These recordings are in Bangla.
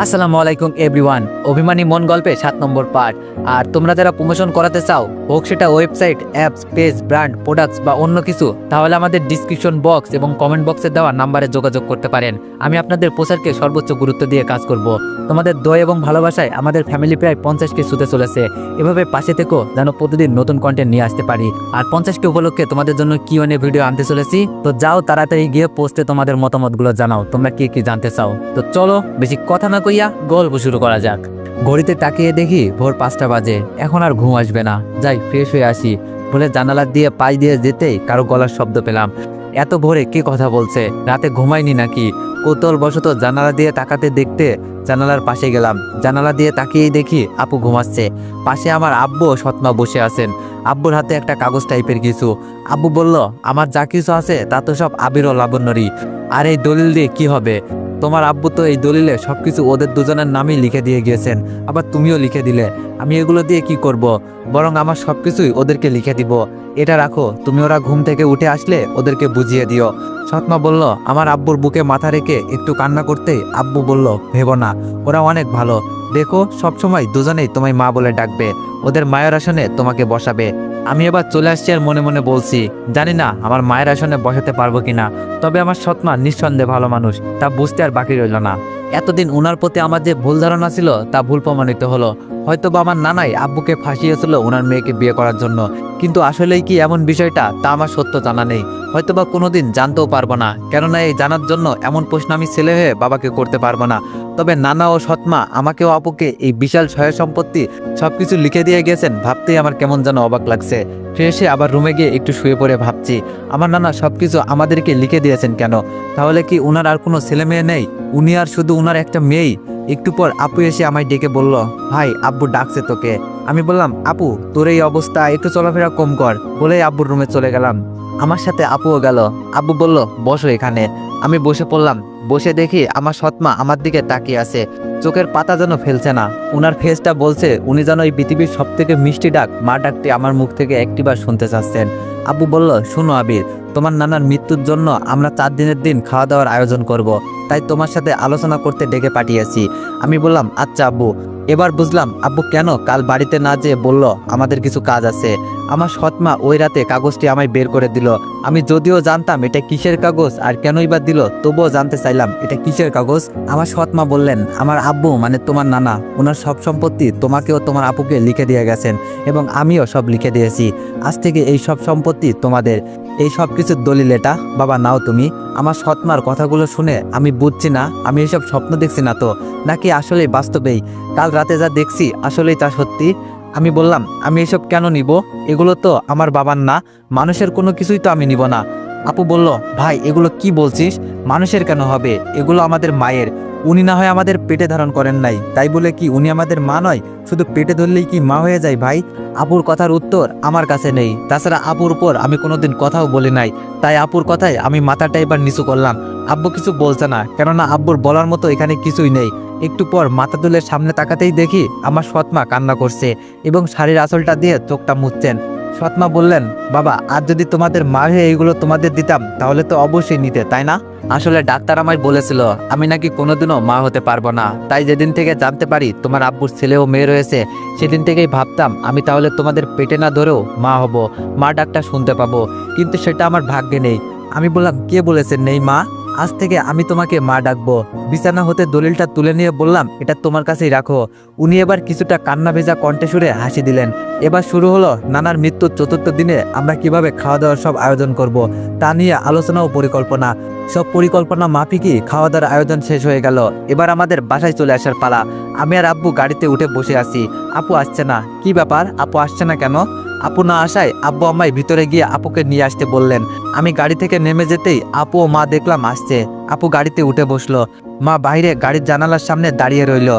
আসসালামু আলাইকুম এভরিওয়ান। অভিমানী মন গল্পে 7 নম্বর পার্ট। আর তোমরা যারা প্রমোশন করাতে চাও, হোক সেটা website, apps, page, brand, products বা অন্য কিছু, তাহলে আমাদের ডিসক্রিপশন বক্স এবং কমেন্ট বক্সে দেওয়া নাম্বারে যোগাযোগ করতে পারেন। আমি আপনাদের প্রচারকে সর্বোচ্চ গুরুত্ব দিয়ে কাজ করব। তোমাদের দয়া এবং ভালোবাসায় আমাদের ফ্যামিলি প্রায় 50কে ছুঁতে চলেছে। এভাবে পাশে থেকো যেন প্রতিদিন নতুন কন্টেন্ট নিয়ে আসতে পারি। আর 50কে উপলক্ষে তোমাদের জন্য কিউএনএ ভিডিও আনতে চলেছি। তো যাও তাড়াতাড়ি গিয়ে পোস্টে তোমাদের মতামতগুলো জানাও, তোমরা কি কি জানতে চাও। তো চলো বেশি কথা না কইয়া গল্প শুরু করা যাক। ঘড়িতে তাকিয়ে দেখি ভোর 5টা বাজে। এখন আর ঘুম আসবে না, যাই ফ্রেশ হয়ে আসি বলে জানালা দিয়ে পাশ দিয়ে যেতেই কারো গলার শব্দ পেলাম। এত ভোরে কে কথা বলছে? রাতে ঘুমাইনি নাকি? কৌতূহলবশত জানালা দিয়ে তাকাতে দেখতে জানালার পাশে গেলাম। জানালা দিয়ে তাকিয়েই দেখি আপু ঘুমাচ্ছে। পাশে আমার আব্বু ও সৎমা বসে আছেন। আব্বুর হাতে একটা কাগজ টাইপের কিছু। আব্বু বলল, আমার যা কিছু আছে তা তো সব আবির ও লাবণ্যরই। আর এই দলিল দিয়ে কি হবে? তোমার আব্বু তো এই দলিলে সবকিছু ওদের দুজনের নামই লিখে দিয়ে গিয়েছেন, আবার তুমিও লিখে দিলে। আমি এগুলো দিয়ে কি করব? বরং আমার সবকিছুই ওদেরকে লিখে দিব। এটা রাখো, তুমি ওরা ঘুম থেকে উঠে আসলে ওদেরকে বুঝিয়ে দিও। সৎমা বলল, আমার আব্বুর বুকে মাথা রেখে একটু কান্না করতেই আব্বু বলল, ভেবো না, ওরা অনেক ভালো। দেখো সবসময় দুজনেই তোমায় মা বলে ডাকবে, ওদের মায়ের আসনে তোমাকে বসাবে। আমি এবার চলে আসছি আর মনে মনে বলছি, জানি না আমার মায়ের আসনে বসাতে পারবো কিনা, তবে আমার সৎমা নিঃসন্দেহে ভালো মানুষ, তা বুঝতে আর বাকি রইল না। এতদিন ওনার প্রতি আমার যে ভুল ধারণা ছিল তা ভুল প্রমাণিত হলো। হয়তো বা আমার নানাই আব্বুকে ফাঁসিয়েছিল ওনার মেয়েকে বিয়ে করার জন্য, কিন্তু আসলেই কি এমন বিষয়টা তা আমার সত্য জানা নেই। হয়তো বা কোনোদিন জানতেও পারবো না, কেননা এই জানার জন্য এমন প্রশ্ন আমি ছেলে হয়ে বাবাকে করতে পারবো না। তবে নানা ও সৎমা আমাকেও আপুকে এই বিশাল সহায় সম্পত্তি সবকিছু লিখে দিয়ে গেছেন ভাবতেই আমার কেমন যেন অবাক লাগছে। ফ্রেশে আবার রুমে গিয়ে একটু শুয়ে পড়ে ভাবছি, আমার নানা সবকিছু আমাদেরকে লিখে দিয়েছেন কেন? তাহলে কি উনার আর কোনো ছেলে মেয়ে নেই? উনি আর শুধু উনার একটা মেয়েই? একটু পর আপু এসে আমায় ডেকে বলল, ভাই আব্বু ডাকছে তোকে। আমি বললাম, আপু তোর এই অবস্থা, একটু চলাফেরা কম কর, বলেই আব্বুর রুমে চলে গেলাম। আমার সাথে আপুও গেল। আব্বু বলল, বসো এখানে। আমি বসে পড়লাম। বসে দেখি আমার সৎমা আমার দিকে তাকিয়ে আছে, চোখের পাতা যেন ফেলছে না। উনার ফেসটা বলছে উনি যেন এই পৃথিবীর সব থেকে মিষ্টি ডাক, মা ডাকটি আমার মুখ থেকে একটিবার শুনতে চাচ্ছেন। আব্বু বলল, শুনো আবির, তোমার নানার মৃত্যুর জন্য আমরা 4 দিনের দিন খাওয়া দাওয়ার আয়োজন করব, তাই তোমার সাথে আলোচনা করতে ডেকে পাঠিয়েছি। আমি বললাম, আচ্ছা আব্বু। এবার বুঝলাম আব্বু কেন কাল বাড়িতে না যেয়ে বলল আমাদের কিছু কাজ আছে। আমার সৎমা ওই রাতে কাগজটি আমায় বের করে দিল। আমি যদিও জানতাম এটা কিসের কাগজ আর কেনই বা দিল, তবুও জানতে চাইলাম এটা কিসের কাগজ। আমার সৎমা বললেন, আমার আব্বু মানে তোমার নানা, ওনার সব সম্পত্তি তোমাকেও তোমার আপুকে লিখে দিয়ে গেছেন এবং আমিও সব লিখে দিয়েছি। আজ থেকে এই সব সম্পত্তি তোমাদের। এই সব কিছুর দলিল এটা, বাবা নাও তুমি। আমার সৎমার কথাগুলো শুনে আমি বুঝছি না আমি এইসব স্বপ্ন দেখছি না তো, নাকি আসলেই বাস্তবেই কাল রাতে যা দেখছি আসলেই তা সত্যি। আমি বললাম, আমি এসব কেন নিব? এগুলো তো আমার বাবার না, মানুষের কোনো কিছুই তো আমি নিব না। আপু বলল, ভাই এগুলো কি বলছিস? মানুষের কেন হবে? এগুলো আমাদের মায়ের। উনি না হয় আমাদের পেটে ধারণ করেন নাই, তাই বলে কি উনি আমাদের মা নয়? শুধু পেটে ধরলেই কি মা হয়ে যায় ভাই? আপুর কথার উত্তর আমার কাছে নেই। তাছাড়া আপুর উপর আমি কোনোদিন কথাও বলি নাই, তাই আপুর কথায় আমি মাথাটা এবার নিচু করলাম। আব্বু কিছু বলছে না, কেননা আব্বুর বলার মতো এখানে কিছুই নেই। একটু পর মাথা তুলে সামনে তাকাতেই দেখি আমার সৎমা কান্না করছে এবং শাড়ির আঁচলটা দিয়ে চোখটা মুছছেন। সৎমা বললেন, বাবা আর যদি তোমাদের মা হয়ে এইগুলো তোমাদের দিতাম তাহলে তো অবশ্যই নিতে, তাই না? আসলে ডাক্তার আমায় বলেছিল আমি নাকি কোনোদিনও মা হতে পারবো না, তাই যেদিন থেকে জানতে পারি তোমার আব্বুর ছেলে ও মেয়ে রয়েছে, সেদিন থেকেই ভাবতাম আমি তাহলে তোমাদের পেটে না ধরেও মা হব, মা ডাকটা শুনতে পাবো, কিন্তু সেটা আমার ভাগ্যে নেই। আমি বললাম, কে বলেছেন নেই মা? আজ থেকে আমি তোমাকে মা ডাকবো। বিছানা হতে দলিলটা তুলে নিয়ে বললাম, এটা তোমার কাছেই রাখো। উনি এবার কিছুটা কান্না ভেজা কণ্ঠে সুরে হাসি দিলেন। এবার শুরু হলো নানার মৃত্যুর 4র্থ দিনে আমরা কিভাবে খাওয়া দাওয়ার সব আয়োজন করব, তা নিয়ে আলোচনা ও পরিকল্পনা। সব পরিকল্পনা মাফিকই খাওয়া দাওয়ার আয়োজন শেষ হয়ে গেল। এবার আমাদের বাসায় চলে আসার পালা। আমি আর আব্বু গাড়িতে উঠে বসে আছি। আপু আসছে না। কি ব্যাপার, আপু আসছে না কেন? আপু না আসায় আব্বু আমায় ভিতরে গিয়ে আপুকে নিয়ে আসতে বললেন। আমি গাড়ি থেকে নেমে যেতেই আপু ও মা দেখলাম আসছে। আপু গাড়িতে উঠে বসলো, মা বাইরে গাড়ির জানালার সামনে দাঁড়িয়ে রইল।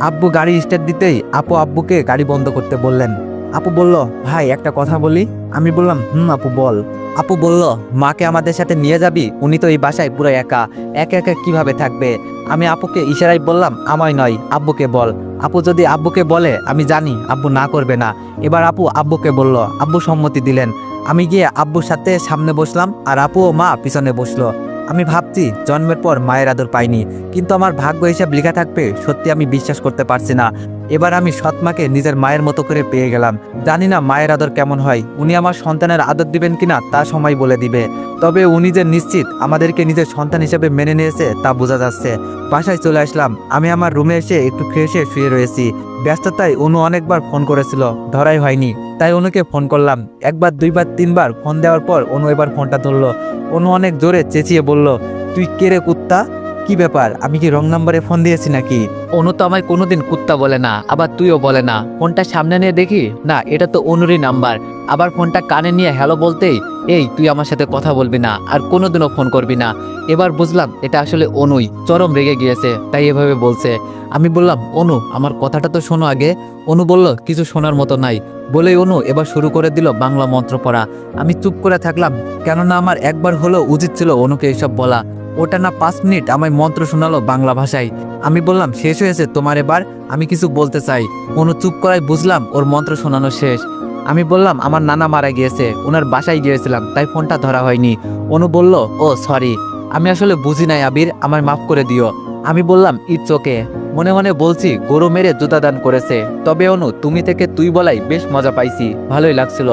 আব্বু গাড়ি স্টার্ট দিতেই আপু আব্বুকে গাড়ি বন্ধ করতে বললেন। আপু বলল, ভাই একটা কথা বলি। আমি বললাম, আপু বল। আপু বলল, মাকে আমাদের সাথে নিয়ে যাবি? উনি তো এই বাসায় পুরো একা, একা একা কিভাবে থাকবে? আমি আপুকে ইশারায় বললাম, আমায় নয় আব্বুকে বল। আপু যদি আব্বুকে বলে আমি জানি আব্বু না করবে না। এবার আপু আব্বুকে বলল, আব্বু সম্মতি দিলেন। আমি গিয়ে আব্বুর সাথে সামনে বসলাম আর আপু ও মা পিছনে বসলো। আমি ভাবছি জন্মের পর মায়ের আদর পাইনি, কিন্তু আমার ভাগ্য হিসাব লেখা থাকবে সত্যি আমি বিশ্বাস করতে পারছি না। এবার আমি সৎমাকে নিজের মায়ের মতো করে পেয়ে গেলাম। জানি না মায়ের আদর কেমন হয়, উনি আমার সন্তানের আদর দিবেন কিনা তা সময় বলে দিবে। তবে উনি যে নিশ্চিত আমাদেরকে নিজের সন্তান হিসেবে মেনে নিয়েছে তা বোঝা যাচ্ছে। বাসায় চলে আসলাম। আমি আমার রুমে এসে একটু ফ্রেশ হয়ে শুয়ে রয়েছি। ব্যস্ততায় অনু অনেকবার ফোন করেছিল, ধরাই হয়নি, তাই অনুকে ফোন করলাম। একবার, দুইবার, তিনবার ফোন দেওয়ার পর অনু এবার ফোনটা ধরলো। অনু অনেক জোরে চেঁচিয়ে বলল, তুই কে রে কুত্তা? কি ব্যাপার, আমি কি রং নাম্বারে ফোন দিয়েছি নাকি? অনু তো আমায় কোনোদিন কুত্তা বলে না, আবার তুইও বলে না। ফোনটা সামনে নিয়ে দেখি, না এটা তো অনুরই নাম্বার। আবার ফোনটা কানে নিয়ে হ্যালো বলতেই, এই তুই আমার সাথে কথা বলবি না, আর কোনোদিনও ফোন করবি না। এবার বুঝলাম এটা আসলে অনুই, চরম রেগে গিয়েছে, তাই এভাবে বলছে। আমি বললাম, অনু আমার কথাটা তো শোনো আগে। অনু বলল, কিছু শোনার মতো নাই। বলেই অনু এবার শুরু করে দিল বাংলা মন্ত্র পড়া। আমি চুপ করে থাকলাম, কেননা আমার একবার হলেও উচিত ছিল অনুকে এইসব বলা। ওটা না 5 মিনিট আমায় মন্ত্র শোনালো বাংলা ভাষায়। আমি বললাম, শেষ হয়েছে তোমার এবার, আমি কিছু বলতে চাই। অনু চুপ করায় বুঝলাম ওর মন্ত্র শোনানো শেষ। আমি বললাম, আমার নানা মারা গিয়েছে, ওনার বাসায় গিয়েছিলাম, তাই ফোনটা ধরা হয়নি। অনু বলল, ও সরি, আমি আসলে বুঝি নাই আবির, আমায় মাফ করে দিও। আমি বললাম, ইটস ওকে। মনে মনে বলছি, গরু মেরে জুতা দান করেছে। তবে অনু তুমি থেকে তুই বলাই বেশ মজা পাইছি, ভালোই লাগছিল।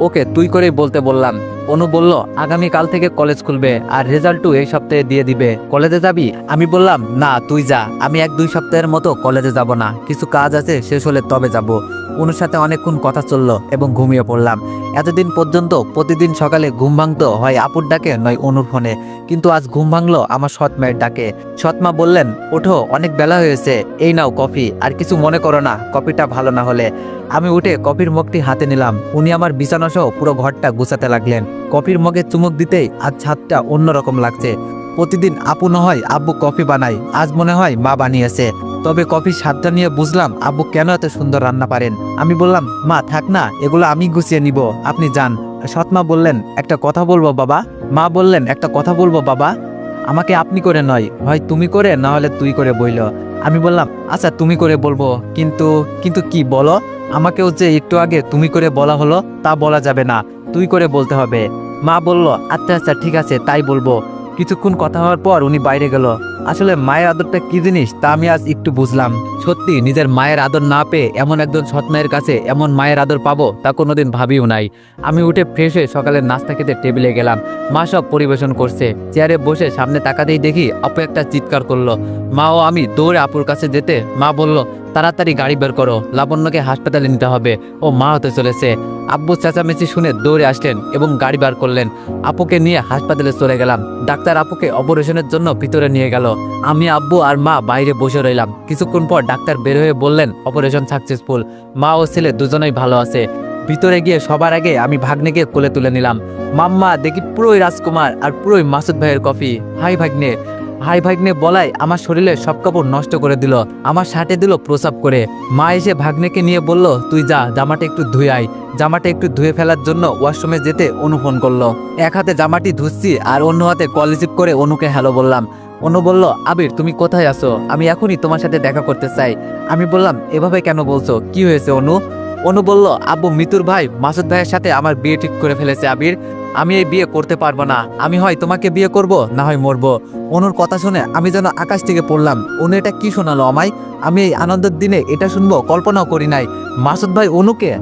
ওকে তুই করেই বলতে বললাম। অনু বলল, আগামী কাল থেকে কলেজ খুলবে, আর রেজাল্টও এই সপ্তাহে দিয়ে দিবে। কলেজে যাবি? আমি বললাম, না তুই যা, আমি 1-2 সপ্তাহের মতো কলেজে যাব না, কিছু কাজ আছে, শেষ হলে তবে যাব। অনুর সাথে অনেকক্ষণ কথা চললো এবং ঘুমিয়ে পড়লাম। এতদিন পর্যন্ত প্রতিদিন সকালে ঘুম ভাঙতো হয় আপুর ডাকে নয় অনুর ফোনে, কিন্তু আজ ঘুম ভাঙলো আমার সৎ মায়ের ডাকে। সৎমা বললেন, ওঠো, অনেক বেলা হয়েছে, এই নাও কফি, আর কিছু মনে করো না কফিটা ভালো না হলে। আমি উঠে কফির মগটি হাতে নিলাম। উনি আমার বিছানা সহ পুরো ঘরটা গুছাতে লাগলেন। কফির মগে চুমুক দিতেই আজ ছাদটা অন্যরকম লাগছে। প্রতিদিন আপু না হয় আব্বু কফি বানায়, আজ মনে হয় মা বানিয়েছে। তবে কফির স্বাদটা নিয়ে বুঝলাম আব্বু কেন এত সুন্দর রান্না পারেন। আমি বললাম, মা থাক না, এগুলো আমি গুছিয়ে নিব, আপনি যান। সৎমা বললেন, একটা কথা বলবো বাবা। মা বললেন, একটা কথা বলবো বাবা। আমাকে আপনি করে নয়, হয় তুমি করে, না হলে তুই করে বইল। আমি বললাম, আচ্ছা তুমি করে বলবো, কিন্তু কিন্তু কি বলো? আমাকেও যে একটু আগে তুমি করে বলা হলো, তা বলা যাবে না, তুই করে বলতে হবে। মা বলল, আচ্ছা আচ্ছা ঠিক আছে, তাই বলবো। কিছুক্ষণ কথা হওয়ার পর উনি বাইরে গেল। আসলে মায়ের আদরটা কি জিনিস তা আমি আজ একটু বুঝলাম। সত্যি নিজের মায়ের আদর না পেয়ে এমন একজন সৎ মায়ের কাছে এমন মায়ের আদর পাবো তা কোনোদিন ভাবিও নাই। আমি উঠে ফ্রেশ হয়ে সকালের নাস্তা খেতে টেবিলে গেলাম। মা সব পরিবেশন করছে। চেয়ারে বসে সামনে তাকাতেই দেখি আপু একটা চিৎকার করলো। মা ও আমি দৌড়ে আপুর কাছে যেতে মা বলল, তাড়াতাড়ি গাড়ি বের করো, লাবণ্যকে হাসপাতালে নিতে হবে, ও মা হতে চলেছে। আব্বু চেঁচামেচি শুনে দৌড়ে আসলেন এবং গাড়ি বার করলেন। আপুকে নিয়ে হাসপাতালে চলে গেলাম। ডাক্তার আপুকে অপারেশনের জন্য ভিতরে নিয়ে গেল। আমি, আব্বু আর মা বাইরে বসে রইলাম। কিছুক্ষণ পর ডাক্তার বের হয়ে বললেন, অপারেশন সাকসেসফুল, মা ও ছেলে দুজনেই ভালো আছে। ভিতরে গিয়ে সবার আগে আমি ভাগ্নেকে কোলে তুলে নিলাম। মাম্মা দেখি পুরোই রাজকুমার আর পুরোই মাসুদ ভাইয়ের কফি। হাই ভাগ্নে, হাই ভাগ্নে বলাই আমার শরীরের সব কাপড় নষ্ট করে দিল, আমার শার্টে দিল প্রসাব করে। মা এসে ভাগ্নেকে নিয়ে বলল, তুই যা, জামাটা একটু ধুয়ে আয়। জামাটা একটু ধুয়ে ফেলার জন্য ওয়াশরুমে যেতে অনু ফোন করলো। এক হাতে জামাটি ধুচ্ছি আর অন্য হাতে কল রিসিভ করে অনুকে হ্যালো বললাম। অনু বলল, আবির তুমি কোথায় আছো? আমি এখনই তোমার সাথে দেখা করতে চাই। আমি বললাম, এভাবে কেন বলছো, কি হয়েছে অনু? অনু বলল, আব্বু মিতুর ভাই মাসুদ ভাইয়ের সাথে আমার বিয়ে ঠিক করে ফেলেছে আবির, আমি এই বিয়ে করতে পারবো না, আমি হয় তোমাকে বিয়ে করব, না হয় মরবো। অনুর কথা শুনে আমি যেন আকাশ থেকে পড়লাম। অনু এটা কি শোনালো আমায়? আমি এই আনন্দের দিনে এটা শুনবো কল্পনাও করি নাই। মাসুদ ভাই অনুকে,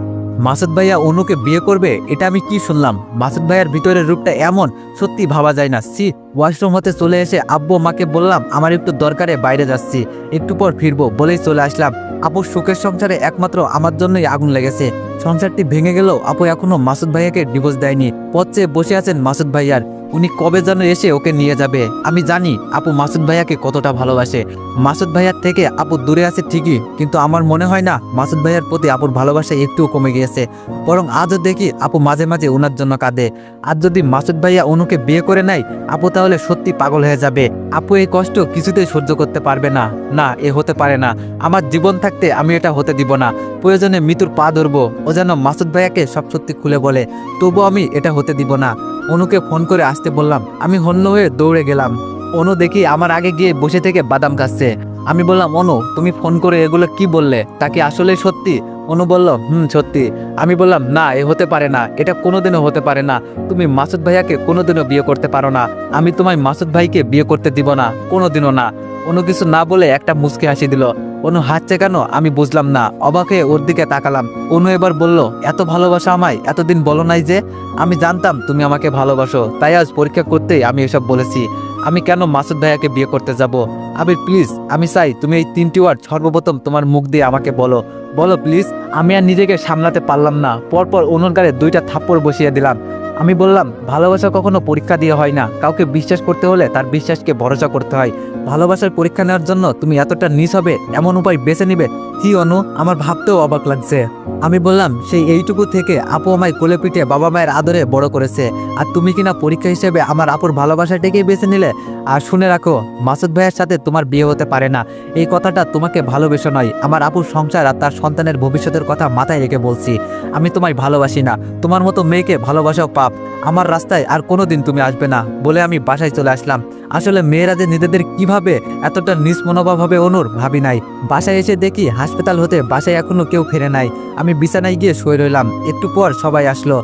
মাসুদ ভাইয়া অনুকে বিয়ে করবে, এটা আমি কি শুনলাম? মাসুদ ভাইয়ার ভিতরের রূপটা এমন, সত্যি ভাবা যায় না। সি ওয়াশরুম হতে চলে এসে আব্বু মাকে বললাম, আমার একটু দরকারে বাইরে যাচ্ছি, একটু পর ফিরবো, বলেই চলে আসলাম। আপুর সুখের সংসারে একমাত্র আমার জন্যই আগুন লেগেছে। সংসারটি ভেঙে গেলেও আপু এখনো মাসুদ ভাইয়াকে ডিভোর্স দেয়নি। পথ চেয়ে বসে আছেন মাসুদ ভাইয়ার, উনি কবে যেন এসে ওকে নিয়ে যাবে। আমি জানি আপু মাসুদ ভাইয়াকে কতটা ভালোবাসে। মাসুদ ভাইয়ার থেকে আপু দূরে আছে ঠিকই, কিন্তু আমার মনে হয় না মাসুদ ভাইয়ার প্রতি আপুর ভালোবাসা একটুও কমে গিয়েছে। বরং আজও দেখি আপু মাঝে মাঝে ওনার জন্য কাঁদে। আজ যদি মাসুদ ভাইয়া অনুকে বিয়ে করে নেয়, আপু তাহলে সত্যি পাগল হয়ে যাবে। আপু এই কষ্ট কিছুতেই সহ্য করতে পারবে না। না, এ হতে পারে না। আমার জীবন থাকতে আমি এটা হতে দিব না। প্রয়োজনে মৃত্যুর পা ধরবো, ও যেন মাসুদ ভাইয়াকে সব সত্যি খুলে বলে, তবু আমি এটা হতে দিব না। অনুকে ফোন করে আসতে বললাম। আমি হন্য হয়ে দৌড়ে গেলাম। অনু দেখি আমার আগে গিয়ে বসে থেকে বাদাম খাচ্ছে। আমি বললাম, অনু তুমি ফোন করে এগুলো কি বললে, তা কি আসলে সত্যি? অনু বলল, সত্যি। আমি বললাম, না, এ হতে পারে না, এটা কোনোদিনও হতে পারে না। তুমি মাসুদ ভাইয়াকে কোনোদিনও বিয়ে করতে পারো না। আমি তোমায় মাসুদ ভাইকে বিয়ে করতে দিব না, কোনোদিনও না। অনু কিছু না বলে একটা মুচকি হাসি দিল। অনু হাসছে কেন আমি বুঝলাম না, অবাক হয়ে ওর দিকে তাকালাম। অনু এবার বলল, এত ভালোবাসা আমায় এতদিন বলো নাই যে? আমি জানতাম তুমি আমাকে ভালোবাসো, তাই আজ পরীক্ষা করতেই আমি এসব বলেছি। আমি কেন মাসুদ ভাইয়াকে বিয়ে করতে যাব? আবির প্লিজ, আমি চাই তুমি এই 3টি ওয়ার্ড সর্বপ্রথম তোমার মুখ দিয়ে আমাকে বলো, বলো প্লিজ। আমি আর নিজেকে সামলাতে পারলাম না, পরপর অনুর গালে 2টা থাপ্পড় বসিয়ে দিলাম। আমি বললাম, ভালোবাসা কখনো পরীক্ষা দিয়ে হয় না, কাউকে বিশ্বাস করতে হলে তার বিশ্বাসকে ভরসা করতে হয়। ভালোবাসার পরীক্ষা নেওয়ার জন্য তুমি এতটা নিচ হবে এমন উপায় বেছে নিবে? কি অনু, আমার ভাবতেও অবাক লাগছে। আমি বললাম, সেই এইটুকু থেকে আপু আমায় কোলে পিঠে বাবা মায়ের আদরে বড় করেছে, আর তুমি কিনা পরীক্ষা হিসেবে আমার আপুর ভালোবাসাটাকেই বেছে নিলে। আর শুনে রাখো, মাসুদ ভাইয়ের সাথে তোমার বিয়ে হতে পারে না। এই কথাটা তোমাকে ভালোবেসে নয়, আমার আপুর সংসার আর তার সন্তানের ভবিষ্যতের কথা মাথায় রেখে বলছি। আমি তোমায় ভালোবাসি না, তোমার মতো মেয়েকে ভালোবাসাও পাপ। আমার রাস্তায় আর কোনোদিন তুমি আসবে না বলে আমি বাসায় চলে আসলাম। আসলে মেয়েরা যে নিজেদের কিভাবে এতটা নিজ মনোভাব হবে অনুর ভাবি নাই। বাসায় এসে দেখি হাসপাতাল হতে বাসায় এখনো কেউ ফেরে নাই। আমি বিছানায় গিয়ে শুয়ে রইলাম। একটু পর সবাই আসলো।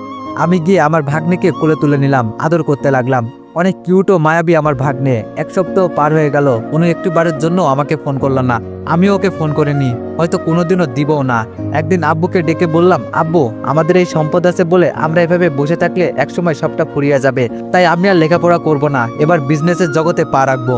আমি গিয়ে আমার ভাগ্নেকে কোলে তুলে নিলাম, আদর করতে লাগলাম। অনেক কিউট ও মায়াবী আমার ভাগ্নে। 1 সপ্তাহ পার হয়ে গেল, অনু একটু বারের জন্য আমাকে ফোন করলো না। আমিও ওকে ফোন করিনি, হয়তো কোনোদিনও দিবও না। একদিন আব্বুকে ডেকে বললাম, আব্বু, আমাদের এই সম্পদ আছে বলে আমরা এভাবে বসে থাকলে একসময় সবটা ফুরিয়ে যাবে, তাই আমি আর লেখাপড়া করব না, এবার বিজনেসের জগতে পা রাখবো।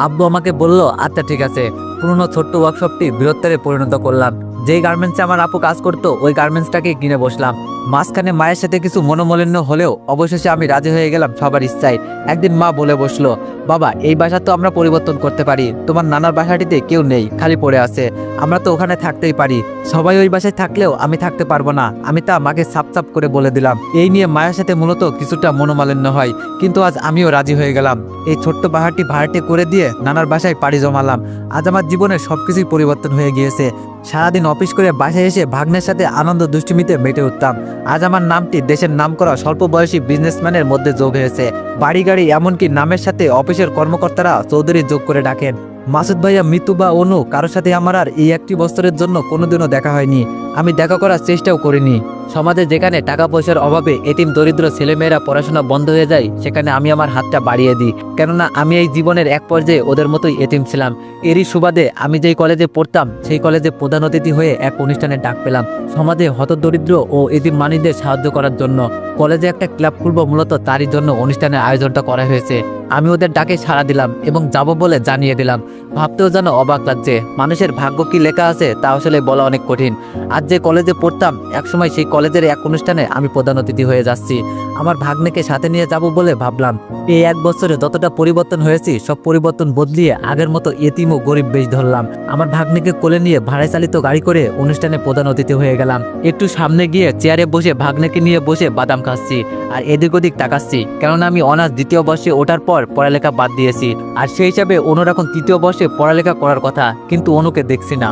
আব্বু আমাকে বলল, আচ্ছা ঠিক আছে। পুরনো ছোট্ট ওয়ার্কশপটি বৃহত্তরে পরিণত করলাম। যেই গার্মেন্টসে আমার আপু কাজ করতো ওই গার্মেন্টসটাকে কিনে বসলাম। মাঝখানে মায়ের সাথে কিছু মনোমালিন্য হলেও অবশেষে আমি রাজি হয়ে গেলাম সবার ইচ্ছায়। একদিন মা বলে বসলো, বাবা, এই বাসা তো আমরা পরিবর্তন করতে পারি, তোমার নানার বাসাটিতে কেউ নেই, খালি পড়ে আছে, আমরা তো ওখানে থাকতেই পারি। সবাই ওই বাসায় থাকলেও আমি থাকতে পারবো না, আমি তা মাকে সাপ সাপ করে বলে দিলাম। এই নিয়ে মায়ের সাথে মূলত কিছুটা মনোমালিন্য হয়, কিন্তু আজ আমিও রাজি হয়ে গেলাম। এই ছোট্ট বাহারটি ভাড়াটে করে দিয়ে নানার বাসায় পাড়ি জমালাম। আজ আমার জীবনের সবকিছুই পরিবর্তন হয়ে গিয়েছে। সারাদিন অফিস করে বাসায় এসে ভাগ্নের সাথে আনন্দ দুষ্টুমিতে মেতে উঠতাম। আজ আমার নামটি দেশের নামকরা স্বল্প বয়সী বিজনেসম্যানের মধ্যে যোগ হয়েছে। বাড়ি গাড়ি এমনকি নামের সাথে অফিসের কর্মকর্তারা চৌধুরী যোগ করে ডাকেন। মাসুদ ভাইয়া, মিতু বা অনু কারোর সাথে আমার আর এই 1টি বছরের জন্য কোনোদিনও দেখা হয়নি। আমি দেখা করার চেষ্টাও করিনি। সমাজে যেখানে টাকা পয়সার অভাবে এতিম দরিদ্র ছেলেমেয়েরা পড়াশোনা বন্ধ হয়ে যায়, সেখানে আমি আমার হাতটা বাড়িয়ে দিই, কেননা আমি এই জীবনের এক পর্যায়ে ওদের মতোই এতিম ছিলাম। এরই সুবাদে আমি যেই কলেজে পড়তাম সেই কলেজে প্রধান অতিথি হয়ে এক অনুষ্ঠানে ডাক পেলাম সমাজে হতদরিদ্র ও এতিম মানুষদের সাহায্য করার জন্য। কলেজে একটা ক্লাব খুলব, মূলত তারই জন্য অনুষ্ঠানের আয়োজনটা করা হয়েছে। আমি ওদের ডাকে সাড়া দিলাম এবং যাব বলে জানিয়ে দিলাম। ভাবতেও যেন অবাক লাগছে, মানুষের ভাগ্য কি লেখা আছে তা আসলে বলা অনেক কঠিন। আজ যে কলেজে পড়তাম একসময় সেই কলেজের এক অনুষ্ঠানে আমি প্রধান অতিথি হয়ে যাচ্ছি। আমার ভাগ্নেকে সাথে নিয়ে যাব বলে ভাবলাম। এই 1 বছরে যতটা পরিবর্তন হয়েছি সব পরিবর্তন বদলিয়ে আগের মতো এতিম ও গরিব বেশ ধরলাম। আমার ভাগ্নেকে কোলে নিয়ে ভাড়ায় চালিত গাড়ি করে অনুষ্ঠানে প্রধান অতিথি হয়ে গেলাম। একটু সামনে গিয়ে চেয়ারে বসে ভাগ্নেকে নিয়ে বসে বাদাম খাচ্ছি আর এদিক ওদিক তাকাচ্ছি, কেননা আমি অনার্স 2য় বর্ষে ওঠার পর পড়ালেখা বাদ দিয়েছি। আর সেই হিসাবে অনুর এখন 3য় বর্ষে পড়ালেখা করার কথা, কিন্তু অনুকে দেখছি না।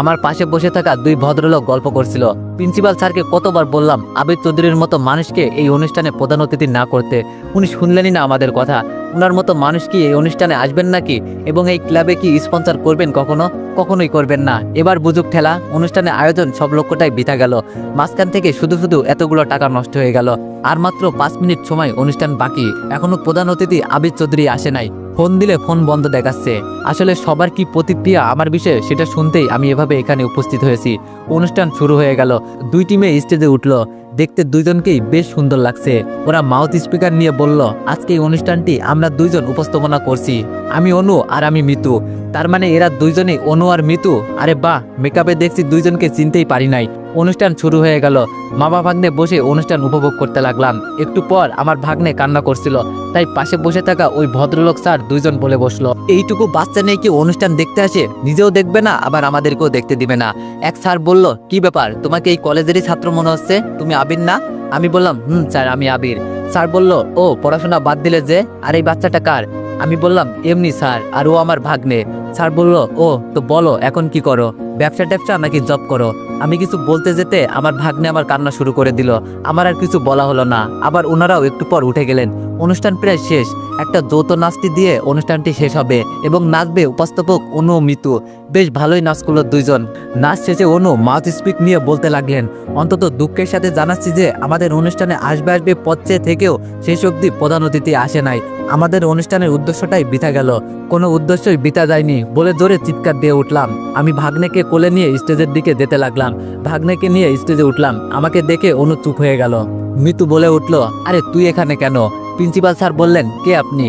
আমার পাশে বসে থাকা 2 ভদ্রলোক গল্প করছিল। প্রিন্সিপাল স্যারকে কতবার বললাম আবির চৌধুরীর মতো মানুষকে এই অনুষ্ঠানে প্রধান অতিথি না করতে, উনি শুনলেনই না আমাদের কথা। ওনার মতো মানুষ কি এই অনুষ্ঠানে আসবেন নাকি, এবং এই ক্লাবে কি স্পন্সর করবেন কখনো? কখনোই করবেন না। এবার বুঝুক ঠেলা, অনুষ্ঠানের আয়োজন সব লক্ষ্যটাই বৃথা গেল। মাঝখান থেকে শুধু শুধু এতগুলো টাকা নষ্ট হয়ে গেল। আর মাত্র 5 মিনিট সময় অনুষ্ঠান বাকি, এখনো প্রধান অতিথি আবির চৌধুরী আসে নাই। ফোন দিলে ফোন বন্ধ দেখাচ্ছে। আসলে সবার কি প্রতিক্রিয়া আমার বিষয়ে সেটা শুনতেই আমি এভাবে এখানে উপস্থিত হয়েছি। অনুষ্ঠান শুরু হয়ে গেল। 2 টিমে স্টেজে উঠলো। দেখতে দুইজনকেই বেশ সুন্দর লাগছে। ওরা মাউথ স্পিকার নিয়ে বলল, আজকে এই অনুষ্ঠানটি আমরা 2 জন উপস্থাপনা করছি, আমি অনু আর আমি মিতু। তার মানে এরা 2 জনই অনু আর মিতু। আরে বাহ, মেকআপে দেখছি 2 জনকে চিনতেই পারি নাই। অনুষ্ঠান শুরু হয়ে গেল। মামা ভাগ্নে বসে অনুষ্ঠান উপভোগ করতে লাগলাম। একটু পর আমার ভাগ্নে কান্না করছিল, তাই পাশে বসে থাকা ওই ভদ্রলোক স্যার 2 জন বলে বসলো, এইটুকু বাচ্চা নিয়ে কি অনুষ্ঠান দেখতে আসে? নিজেও দেখবে না, আবার আমাদেরকেও দেখতে দিবে না। এক স্যার বলল, কি ব্যাপার, তোমাকে এই কলেজেরই ছাত্র মনে হচ্ছে, তুমি আবির না? আমি বললাম, স্যার আমি আবির। স্যার বলল, ও পড়াশোনা বাদ দিলে যে, আর এই বাচ্চাটা কার? আমি বললাম, এমনি স্যার, আর ও আমার ভাগ্নে। স্যার বলল, ও তো বলো এখন কি করো, ব্যবসা ট্যাবসা নাকি জব করো? আমি কিছু বলতে যেতে আমার ভাগ্নে আমার কান্না শুরু করে দিল। আমার আর কিছু বলা হলো না। আবার ওনারাও একটু পর উঠে গেলেন। অনুষ্ঠান প্রায় শেষ। একটা যৌথ নাচটি দিয়ে অনুষ্ঠানটি শেষ হবে এবং নাচবে উপস্থাপক অনু ও মিতু। বেশ ভালোই নাচ করলো দুইজন। নাচ শেষে অনু মাউথ স্পিক নিয়ে বলতে লাগলেন, অন্তত দুঃখের সাথে জানাচ্ছি যে আমাদের অনুষ্ঠানে আসবে পথে থেকেও শেষ অবধি প্রধান অতিথি আসে নাই। আমাদের অনুষ্ঠানের উদ্দেশ্যটাই বৃথা গেল। কোনো উদ্দেশ্যই বৃথা যায়নি বলে জোরে চিৎকার দিয়ে উঠলাম। আমি ভাগ্নেকে কোলে নিয়ে স্টেজের দিকে যেতে লাগলাম। ভাগ্নেকে নিয়ে স্টেজে উঠলাম। আমাকে দেখে অনু চুপ হয়ে গেল। মিতু বলে উঠলো, আরে তুই এখানে কেন? প্রিন্সিপাল স্যার বললেন, কে আপনি?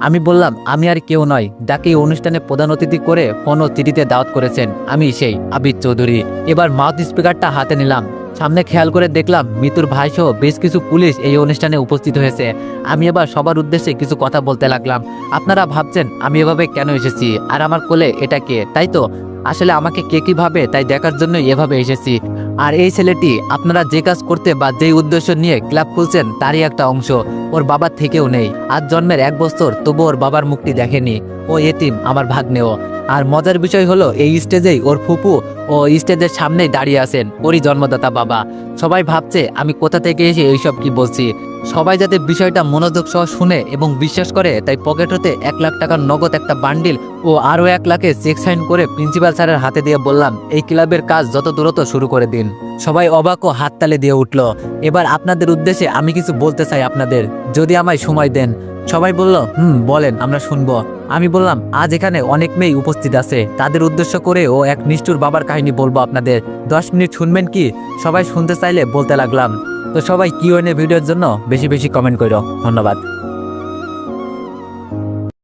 আমি বললাম, আমি আর কেউ নয়, যাকে এই অনুষ্ঠানে প্রধান অতিথি করে ফোন ও চিঠিতে দাওয়াত করেছেন, আমি সেই আবিদ চৌধুরী। এবার মাউথ স্পিকারটা হাতে নিলাম। সামনে খেয়াল করে দেখলাম মিতুর ভাই সহ বেশ কিছু পুলিশ এই অনুষ্ঠানে উপস্থিত হয়েছে। আমি এবার সবার উদ্দেশ্যে কিছু কথা বলতে লাগলাম। আপনারা ভাবছেন আমি এভাবে কেন এসেছি, আর আমার কোলে এটা কে, তাই তো? আসলে আমাকে কে কি ভাবে তাই দেখার জন্য এভাবে এসেছি। আর এই ছেলেটি আপনারা যে কাজ করতে বা যেই উদ্দেশ্য নিয়ে ক্লাব খুলছেন তারই একটা অংশ। ওর বাবার থেকেও নেই। আজ জন্মের 1 বছর, তবু ওর বাবার মুখটি দেখেনি। ও এতিম, আমার ভাগ্নেও। আর মজার বিষয় হলো এই স্টেজেই ওর ফুপু ও স্টেজের সামনেই দাঁড়িয়ে আছেন ওরই জন্মদাতা বাবা। সবাই ভাবছে আমি কোথা থেকে এসে এইসব কি বলছি। সবাই যাতে বিষয়টা মনোযোগ সহ শুনে এবং বিশ্বাস করে, তাই পকেট হতে 1 লাখ টাকার নগদ একটা বান্ডিল ও আরও 1 লাখে চেক সাইন করে প্রিন্সিপাল স্যারের হাতে দিয়ে বললাম, এই ক্লাবের কাজ যত দ্রুত শুরু করে দিন। সবাই অবাক ও হাততালি দিয়ে উঠল। এবার আপনাদের উদ্দেশ্যে আমি কিছু বলতে চাই আপনাদের, যদি আমায় সময় দেন। সবাই বলল, বলেন, আমরা শুনবো। আমি বললাম, আজ এখানে অনেক মেয়ে উপস্থিত আছে, তাদের উদ্দেশ্য করে ও এক নিষ্ঠুর বাবার কাহিনী বলবো আপনাদের। 10 মিনিট শুনবেন কি? সবাই শুনতে চাইলে বলতে লাগলাম। তো সবাই কিউএনএ ভিডিওর জন্য বেশি বেশি কমেন্ট করো। ধন্যবাদ।